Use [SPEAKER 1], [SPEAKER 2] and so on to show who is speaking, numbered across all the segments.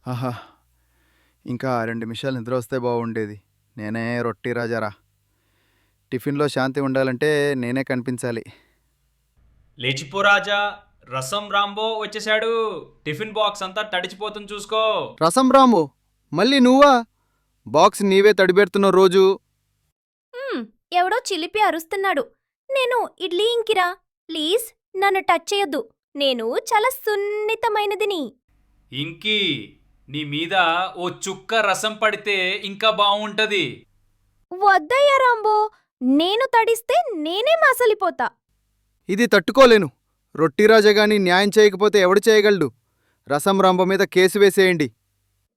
[SPEAKER 1] ఆహా! ఇంకా 2 నిమిషాలు నిద్ర వస్తే బాగుండేది. నేనే రొట్టి రాజారా. టిఫిన్‌లో శాంతి ఉండాలంటే నేనే కనిపించాలి.
[SPEAKER 2] లేచిపో రాజా, రసం రాంబో వచ్చేసాడు. టిఫిన్ బాక్స్ అంతా తడిచిపోతుంది చూసుకో.
[SPEAKER 1] రసం రాము, మళ్ళీ నువ్వా? బాక్స్ నీవే తడిబెడుతున్నావు రోజు.
[SPEAKER 3] హ్మ్, ఎవడో చిలిపి అరుస్తున్నాడు. నేను ఇడ్లీ ఇంకిరా. ప్లీజ్ నన్ను టచ్ చేయొద్దు. నేను చాలా సున్నితమైనదిని.
[SPEAKER 2] ఇంకి, నీ మీద ఓ చుక్క రసం పడితే ఇంకా బాగుంటది.
[SPEAKER 3] వద్దయ్యా రాంబో. నేను తడిస్తే నేనే మసలిపోతా.
[SPEAKER 1] ఇది తట్టుకోలేను. రొట్టి రాజా గాని న్యాయం చేయకపోతే ఎవడు చేయగలడు? రసం రాంబ మీద కేసు వేసేయండి.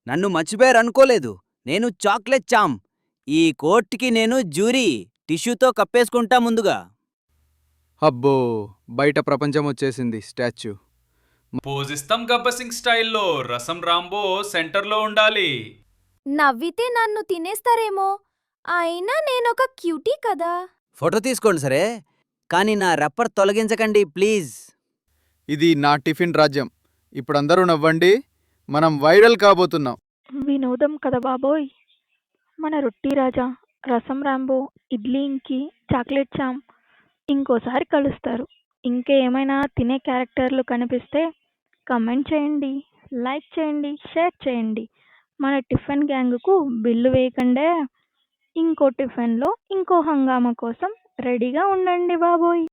[SPEAKER 4] నన్ను మర్చిపోయారనుకోలేదు. నేను చాక్లెట్ చామ్. ఈ కోర్టుకి నేను జ్యూరీ. టిష్యూతో కప్పేసుకుంటా ముందుగా.
[SPEAKER 1] అబ్బో! బయట ప్రపంచం వచ్చేసింది స్టాచ్యూ.
[SPEAKER 2] పోజిస్తాం గబ్బర్ సింగ్ స్టైల్లో రసం రాంబో సెంటర్లో ఉండాలి.
[SPEAKER 3] నవ్వితే నన్ను తినేస్తారేమో. అయినా నేనొక క్యూటీ కదా.
[SPEAKER 4] ఫోటో తీసుకోండి సరే, కానీ నా రప్పర్ తొలగించకండి ప్లీజ్.
[SPEAKER 1] ఇది నా టిఫిన్ రాజ్యం. ఇప్పుడందరూ నవ్వండి. మనం వైరల్ కాబోతున్నాం.
[SPEAKER 5] వినోదం కదా బాబోయ్! మన రొట్టి రాజా, రసం రాంబో, ఇడ్లీ ఇంకి, చాక్లెట్ చామ్ ఇంకోసారి కలుస్తారు. ఇంకా ఏమైనా తినే క్యారెక్టర్లు కనిపిస్తే కమెంట్ చేయండి, లైక్ చేయండి, షేర్ చేయండి. మన టిఫిన్ గ్యాంగ్కు బిల్లు వేయకండే. ఇంకో టిఫిన్లో ఇంకో హంగామా కోసం రెడీగా ఉండండి బాబోయ్.